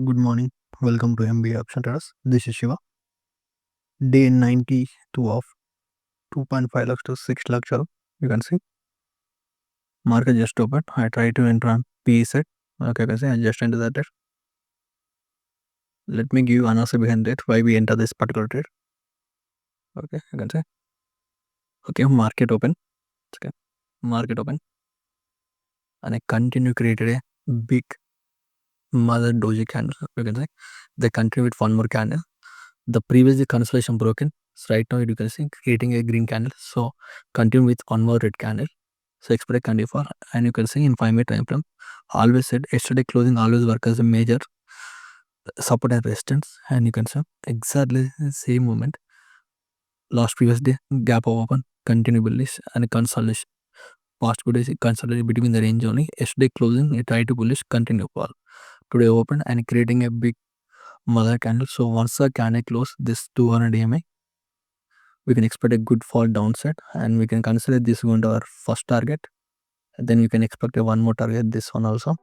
Good morning. Welcome to MBA Option Traders. This is Shiva. Day 92 of 2.5 lakhs to 6 lakh chalo. You can see market just opened. I try to enter on PE set. Okay, I can see I just enter that trade. Let me give you an answer behind it why we enter this particular trade. Okay, you can see. Okay, market open. Okay, market open. And I continue created a big mother doji candle. You can see they continue with one more candle. The previous constellation broken. So right now you can see creating a green candle. So continue with one more red candle. So expect continue for, and you can see in 5 minute time frame. Always said yesterday closing always work as a major support and resistance, and you can see exactly the same moment. Last previous day gap open, continue bullish and consolidation. Past 2 days consolidation between the range only. Yesterday closing it try to bullish, continue fall. Today open and creating a big mother candle. So once the candle close this 200 EMA, we can expect a good fall downside, and we can consider this going to our first target. Then you can expect a one more target, this one also.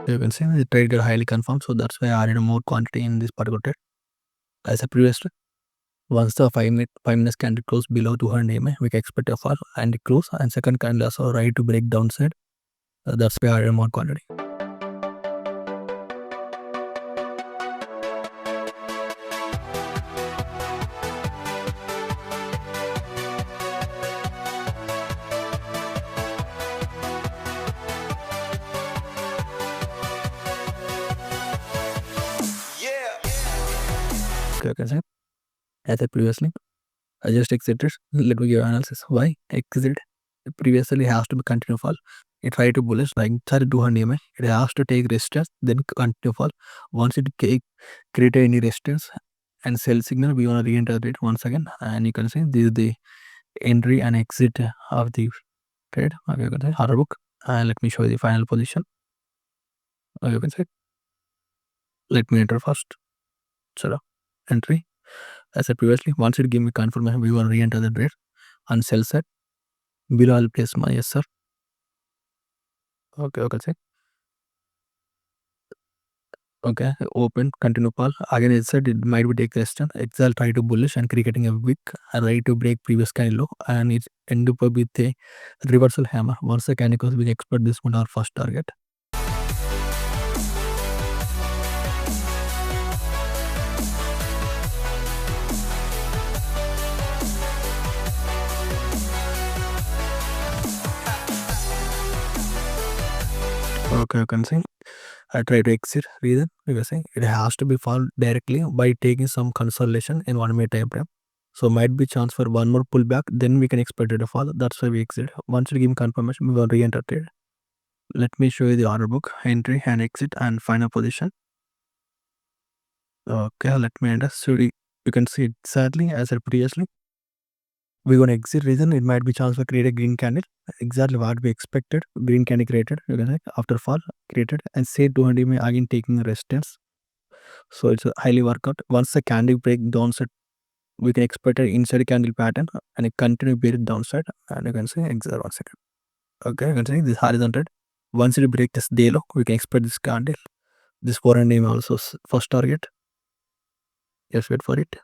You can see the trade got highly confirmed, so that's why I added more quantity in this particular trade. As a previous trade, once the 5 minutes candle close below 200 EMA, we can expect a fall and close, and second candle also right to break downside. That's why I added more quantity. You can see as I previously I just exited. Let me give analysis why exit. Previously has to be continue fall. It try to bullish like 200 EMA. It has to take resistance, then continue fall. Once it create any resistance and sell signal, we want to re-enter it once again, and you can see this is the entry and exit of the trade. Okay, you can see order book, and let me show you the final position. Okay, you can see. Let me enter first. So entry. As I previously, once it give me confirmation, we want to re-enter the trade and sell set. Below I'll place my yes sir. Okay, see. Okay, open, continue fall. Again, it said it might be take resistance. Excel try to bullish and creating a wick, right to break previous candle low, and it end up with a reversal hammer. Once the candle goes, we expect this one our first target. Okay, you can see. I try to exit. Reason because it has to be fall directly by taking some consolidation in 1 minute time frame. So might be chance for one more pullback. Then we can expect it to fall. That's why we exit. Once we give confirmation, we will re-enter trade. Let me show you the order book, entry and exit and final position. Okay, let me enter. So you can see exactly as I previously. We're gonna exit. Reason it might be chance for create a green candle. Exactly what we expected. Green candle created. You can see after fall created and say 200 EMA again taking resistance. So it's a highly workout. Once the candle break downside, we can expect an inside candle pattern and a continue bearish downside. And you can see exit 1 second. Okay, you can see this horizontal. Once it break this day low, we can expect this candle. This 400 EMA also first target. Just wait for it.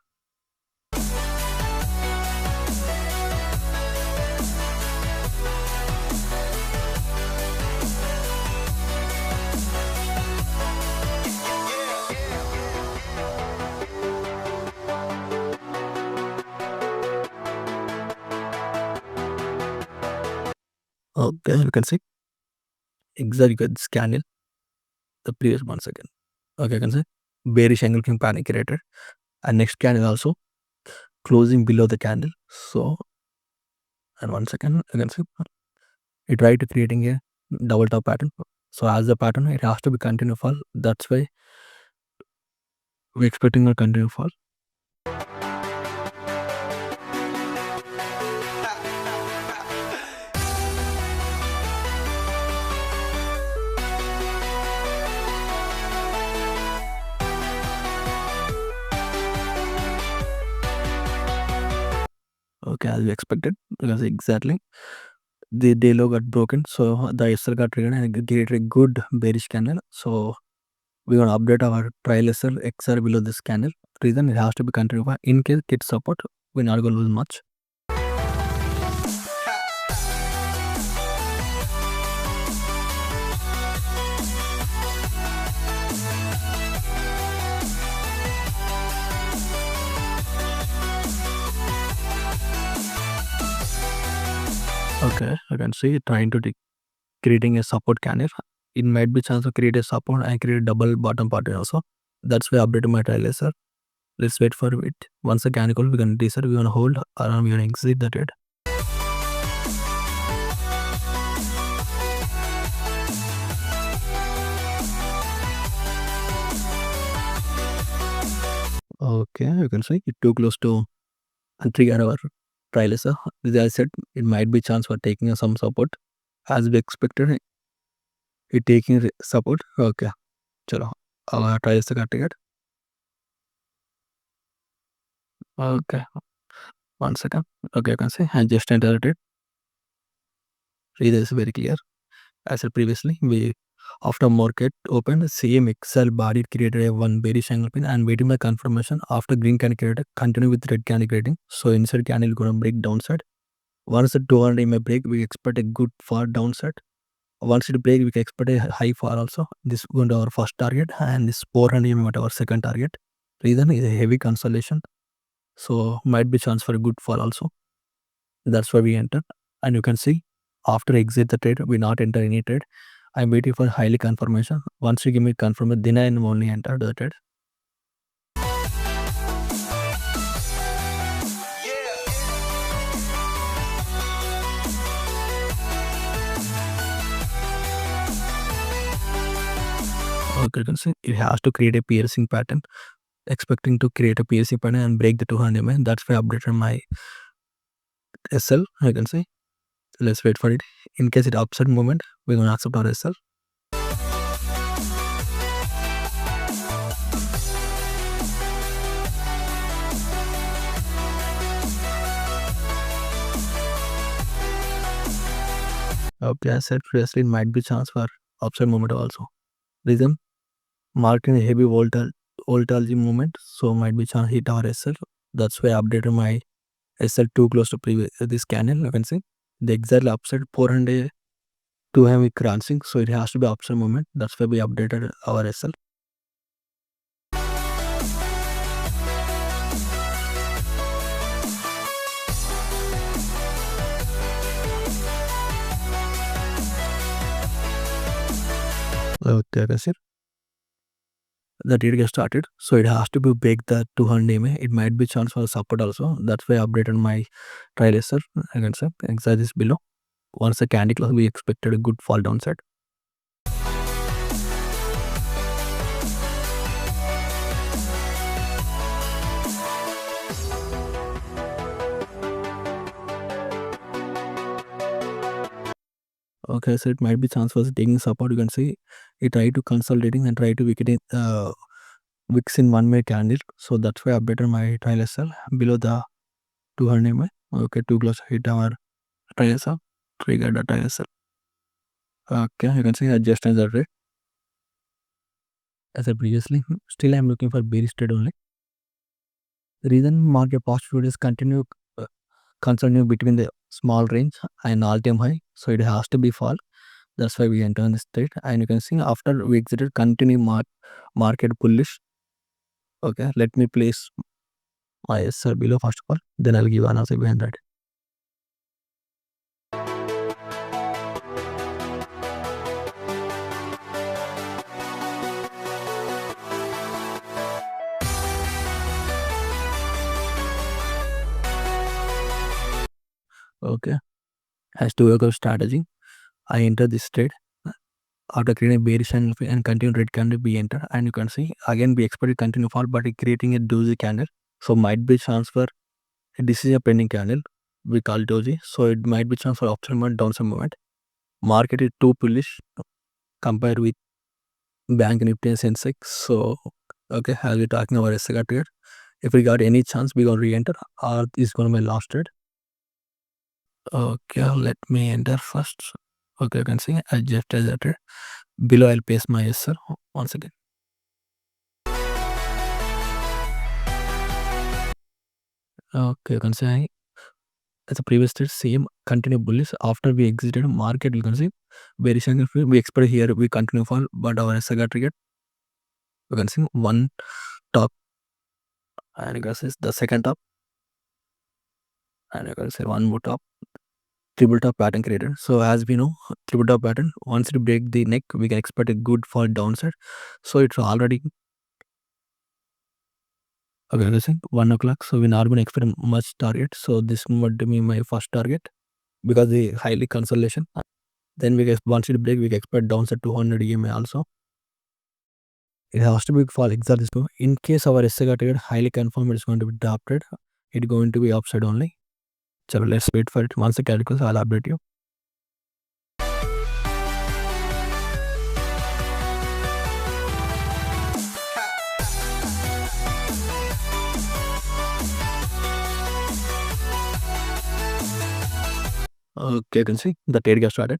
Okay, you can see exactly this candle. The previous one second. Okay, you can see bearish angle king panic created, and next candle also closing below the candle. So, and 1 second, you can see it try to creating a double top pattern. So as the pattern, it has to be continue fall. That's why we're expecting a continue fall. Okay, as we expected, because exactly the day low got broken, so the SL got triggered and it created a good bearish candle. So we're gonna update our trial SL XR below this candle. Reason it has to be continued. In case it support, we're not gonna lose much. Okay, I can see it trying to creating a support candle. It might be chance to create a support and create a double bottom pattern also. That's why I updated my trial SL. Let's wait for it. Once the candle we're gonna decide we're gonna hold or we're gonna exit the trade. Okay, you can see it too close to trigger our trial SL. As I said, it might be chance for taking some support as we expected. It taking support. Okay, chalo. Our trial SL got triggered. Okay, 1 second. Okay, you can see I just entered it. See, this is very clear. As said previously, we after market opened, same Excel body created a one bearish angle pin and waiting my confirmation after green candle created, continue with red candle creating. So inside candle gonna break downside. Once the 200 EMA break, we expect a good fall downside. Once it break, we can expect a high fall also. This is going to our first target and this 400 EMA our second target. Reason is a heavy consolidation. So might be chance for a good fall also. That's why we enter. And you can see after exit the trade, we not enter any trade. I'm waiting for highly confirmation. Once you give me confirmation, then I am only enter the trade. Okay, you can see it has to create a piercing pattern. Expecting to create a piercing pattern and break the 200 EMA. That's why I updated my SL. I can see. Let's wait for it. In case it upside movement, we're gonna accept our SL. Okay, I said previously it might be chance for upside movement also. Reason marking a heavy volatility movement, so might be chance hit our SL. That's why I updated my SL too close to previous this candle. You can see the exact upside 400 to have crunching, so it has to be upside movement. That's why we updated our SL. Okay, I can see the trade get started, so it has to be break the 200 EMA. It might be chance for support also. That's why I updated my trial SL. I can say exact is below. Once the candle close, we expected a good fall downside. Okay, so it might be chance for taking support. You can see it try to consolidating and try to weaken wicks in 1 minute candle. So that's why I updated my trial SL below the 200 EMA. Okay, too close hit our trial SL. Trigger the trial SL. Okay, you can see I just entered it. As I previously, still I am looking for bearish trade only. The reason market positive is continue between the small range and all-time high, so it has to be fall. That's why we enter in this trade. And you can see after we exited, continue market bullish. Okay, let me place my SL below first of all, then I'll give another behind that. Okay, as to work out strategy, I enter this trade after creating a bearish candle and continue red candle we enter, and you can see again we expect it continue fall, but it creating a doji candle, so might be chance for this is a pending candle we call doji, so it might be chance for upside movement, downside movement. Market is too bullish compared with bank nifty and Sensex. So okay, as we're talking about a second trade, if we got any chance we gonna re-enter or is gonna be last trade. Okay, let me enter first. Okay, you can see I just entered. Below I'll paste my yes sir once again. Okay, you can see as a previous state same continue bullish after we exited market. You can see very second we expect here we continue fall, but our SI got triggered. You can see one top, and you can see the second top, and you can see one more top, triple top pattern created. So as we know, triple top pattern, once it break the neck, we can expect a good fall downside. So it's already okay. I think 1 o'clock. So we're not going to expect much target. So this would be my first target because the highly consolidation. Then we get once it break, we can expect downside 200 EMA also. It has to be fall exactly. So in case our SI got triggered, highly confirmed it's going to be adopted. It's going to be upside only. So let's wait for it. Once the calculus, I'll update you. Okay, you can see the trade got started.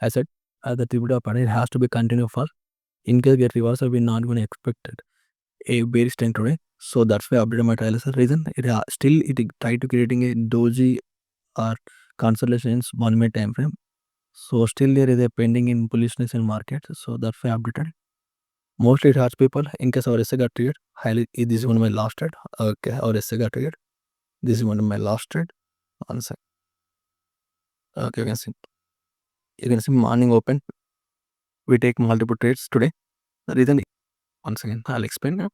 I said the triple pattern it has to be continued fall. In case get reversal, we're not going to expect it. A very strong today. So that's why I updated my trial reason. It still it try to creating a doji or consolidations 1 minute time frame. So still there is a pending in bullishness in market. So that's why I updated. Mostly it hurts people. In case our SI got triggered, highly this is one of my last trade. Okay, our SI got triggered. This is one of my last trade. One sec. Okay, you can see morning open. We take multiple trades today. The reason once again I'll explain you.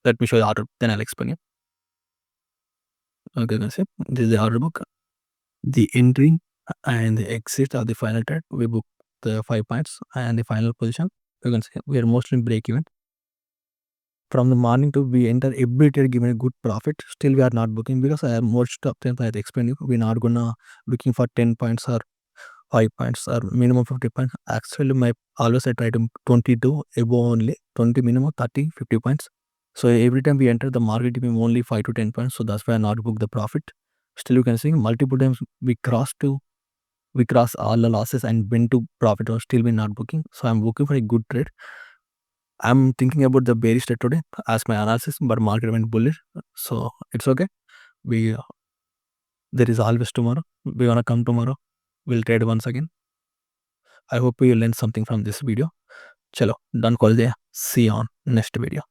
Let me show you the order, then I'll explain you. Okay, you can see this is the order book. The entry and the exit are the final trade. We book the 5 points and the final position. You can see we are mostly break even. From the morning to we enter every trade given a good profit. Still we are not booking because I am most of time I explain you. We're not gonna looking for 10 points or 5 points or minimum 50 points. Actually my always I try to 22 above only 20 minimum 30 50 points. So every time we enter the market giving only 5 to 10 points. So that's why I not book the profit. Still you can see multiple times we cross all the losses and went to profit or still we not booking. So I'm looking for a good trade. I'm thinking about the bearish trade today as my analysis, but market went bullish. So it's okay. We there is always tomorrow. We wanna come tomorrow. We'll trade once again. I hope you learned something from this video. Chalo, done call there. See you on next video.